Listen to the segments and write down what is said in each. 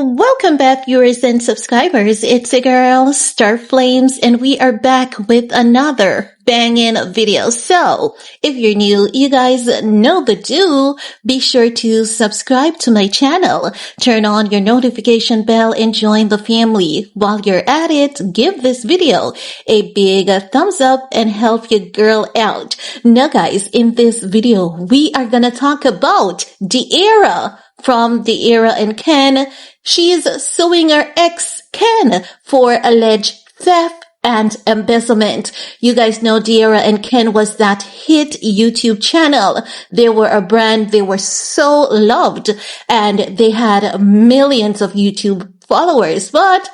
Welcome back, viewers and subscribers. It's your girl, Star Flames, and we are back with another banging video. So, if you're new, you guys know the do. Be sure to subscribe to my channel, turn on your notification bell, and join the family. While you're at it, give this video a big thumbs up and help your girl out. Now guys, in this video, we are gonna talk about Dearra from Dearra and Ken. She's suing her ex Ken for alleged theft and embezzlement. You guys know Dearra and Ken was that hit YouTube channel. They were a brand. They were so loved and they had millions of YouTube followers. But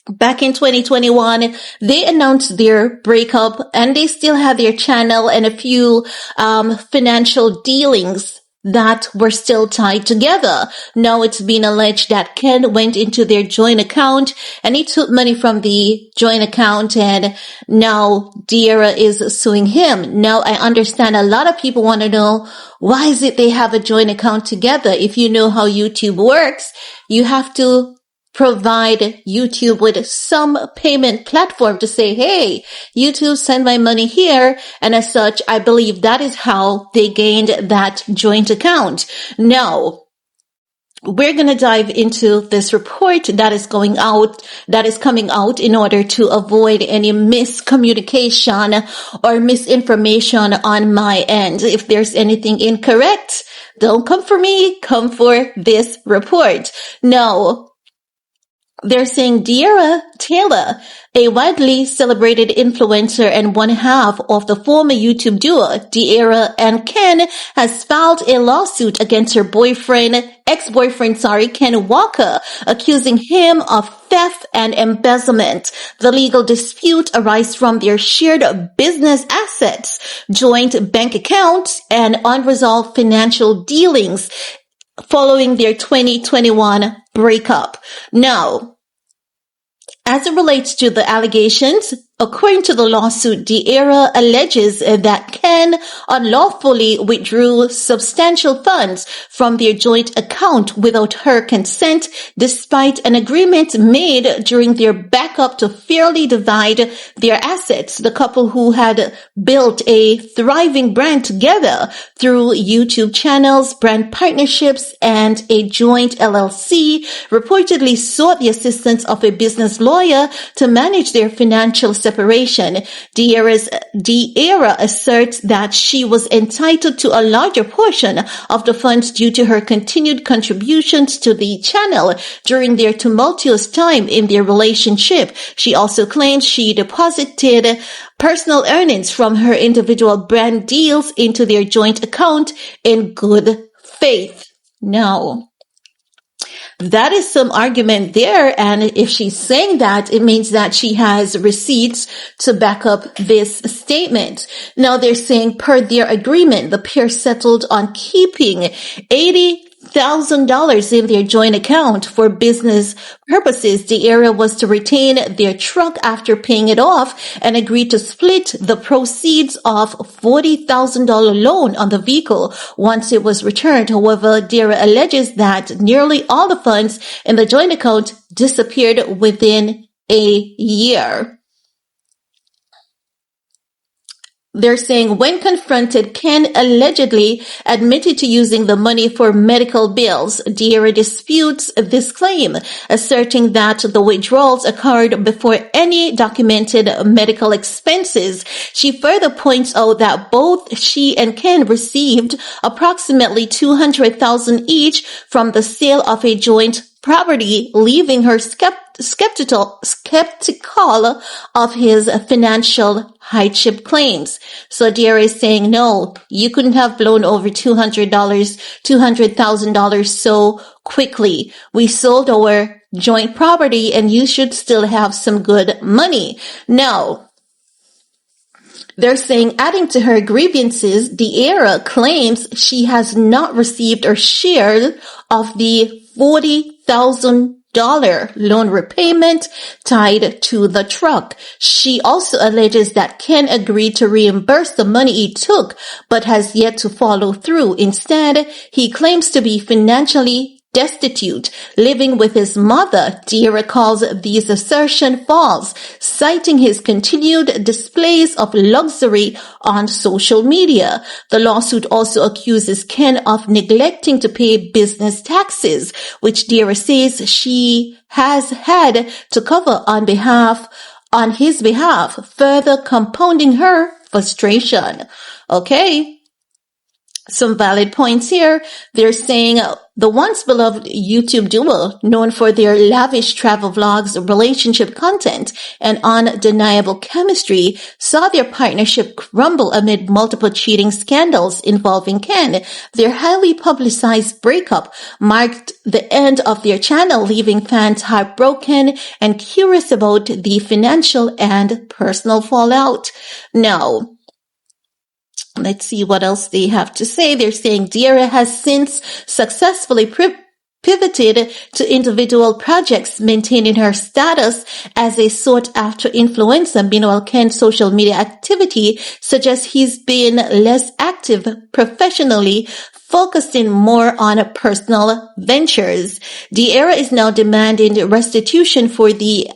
back in 2021, they announced their breakup and they still had their channel and a few financial dealings that were still tied together. Now it's been alleged that Ken went into their joint account and he took money from the joint account, and now Dearra is suing him. Now I understand a lot of people want to know, why is it they have a joint account together? If you know how YouTube works, you have to provide YouTube with some payment platform to say, hey, YouTube, send my money here. And as such, I believe that is how they gained that joint account. Now, we're going to dive into this report that is coming out in order to avoid any miscommunication or misinformation on my end. If there's anything incorrect, don't come for me, come for this report. Now, they're saying dearrataylor, a widely celebrated influencer and one half of the former YouTube duo Dearra and Ken, has filed a lawsuit against her ex-boyfriend, Ken Walker, accusing him of theft and embezzlement. The legal dispute arises from their shared business assets, joint bank accounts, and unresolved financial dealings following their 2021 breakup. Now, as it relates to the allegations, according to the lawsuit, Dearra alleges that Ken unlawfully withdrew substantial funds from their joint account without her consent, despite an agreement made during their backup to fairly divide their assets. The couple, who had built a thriving brand together through YouTube channels, brand partnerships, and a joint LLC, reportedly sought the assistance of a business lawyer to manage their financial separation. Dearra asserts that she was entitled to a larger portion of the funds due to her continued contributions to the channel during their tumultuous time in their relationship. She also claims she deposited personal earnings from her individual brand deals into their joint account in good faith. Now, that is some argument there, and if she's saying that, it means that she has receipts to back up this statement. Now they're saying, per their agreement, the pair settled on keeping $80,000 in their joint account for business purposes. Dearra was to retain their truck after paying it off and agreed to split the proceeds of $40,000 loan on the vehicle once it was returned. However, Dearra alleges that nearly all the funds in the joint account disappeared within a year. They're saying, when confronted, Ken allegedly admitted to using the money for medical bills. Dearra disputes this claim, asserting that the withdrawals occurred before any documented medical expenses. She further points out that both she and Ken received approximately $200,000 each from the sale of a joint property, leaving her skeptical of his financial hardship claims. So Dearra is saying, no, you couldn't have blown over $200,000 so quickly. We sold our joint property and you should still have some good money. Now, they're saying, adding to her grievances, Dearra claims she has not received her share of the $40,000 loan repayment tied to the truck. She also alleges that Ken agreed to reimburse the money he took, but has yet to follow through. Instead, he claims to be financially destitute, living with his mother. Dearra calls these assertions false, citing his continued displays of luxury on social media. The lawsuit also accuses Ken of neglecting to pay business taxes, which Dearra says she has had to cover on his behalf, further compounding her frustration. Okay. Some valid points here. They're saying the once beloved YouTube duo, known for their lavish travel vlogs, relationship content, and undeniable chemistry, saw their partnership crumble amid multiple cheating scandals involving Ken. Their highly publicized breakup marked the end of their channel, leaving fans heartbroken and curious about the financial and personal fallout. Now, let's see what else they have to say. They're saying Dearra has since successfully pivoted to individual projects, maintaining her status as a sought-after influencer. Meanwhile, Ken's social media activity suggests he's been less active professionally, focusing more on personal ventures. Dearra is now demanding restitution for the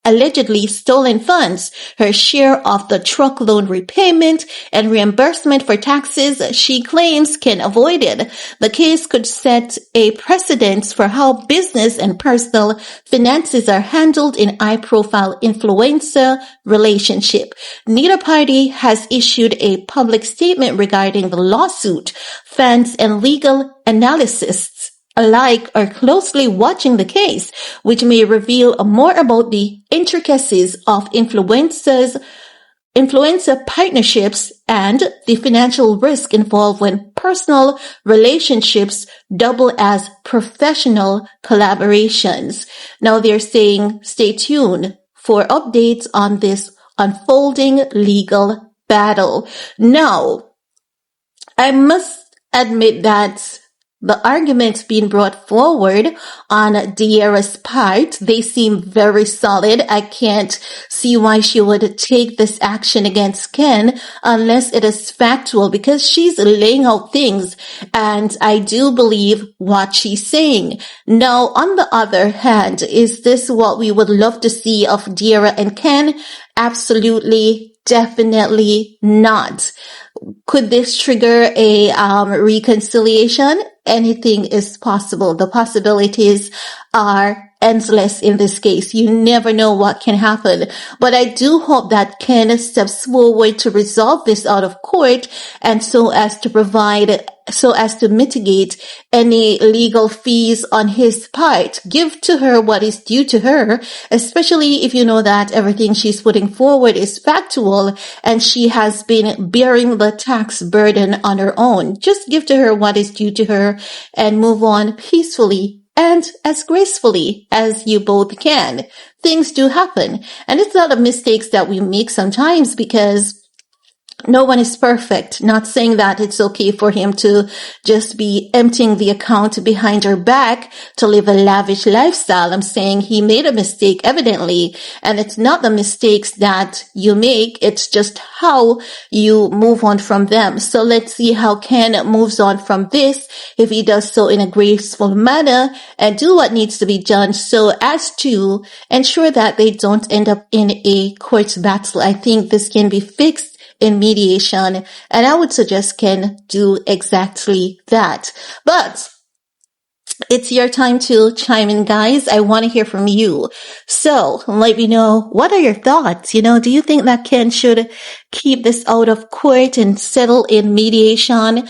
allegedly stolen funds, her share of the truck loan repayment, and reimbursement for taxes she claims Ken avoided. The case could set a precedent for how business and personal finances are handled in high-profile influencer relationship. Neither party has issued a public statement regarding the lawsuit. Fans and legal analysts alike are closely watching the case, which may reveal more about the intricacies of influencer partnerships and the financial risk involved when personal relationships double as professional collaborations. Now they're saying stay tuned for updates on this unfolding legal battle. Now, I must admit that the arguments being brought forward on Dearra's part, they seem very solid. I can't see why she would take this action against Ken unless it is factual, because she's laying out things and I do believe what she's saying. Now, on the other hand, is this what we would love to see of Dearra and Ken? Absolutely, definitely not. Could this trigger a reconciliation? Anything is possible. The possibilities are endless in this case. You never know what can happen. But I do hope that Ken steps forward to resolve this out of court, and so as to mitigate any legal fees on his part. Give to her what is due to her, especially if you know that everything she's putting forward is factual and she has been bearing the tax burden on her own. Just give to her what is due to her and move on peacefully and as gracefully as you both can. Things do happen, and it's not a mistakes that we make sometimes, because no one is perfect. Not saying that it's okay for him to just be emptying the account behind her back to live a lavish lifestyle. I'm saying he made a mistake, evidently, and it's not the mistakes that you make. It's just how you move on from them. So let's see how Ken moves on from this, if he does so in a graceful manner and do what needs to be done so as to ensure that they don't end up in a court battle. I think this can be fixed in mediation, and I would suggest Ken do exactly that. But it's your time to chime in, guys. I want to hear from you. So let me know, what are your thoughts? Do you think that Ken should keep this out of court and settle in mediation?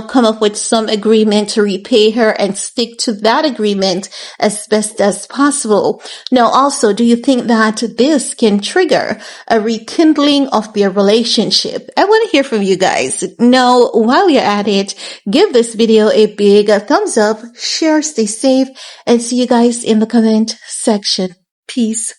Come up with some agreement to repay her and stick to that agreement as best as possible. Now, also, do you think that this can trigger a rekindling of their relationship? I want to hear from you guys. Now, while you're at it, give this video a big thumbs up, share, stay safe, and see you guys in the comment section. Peace.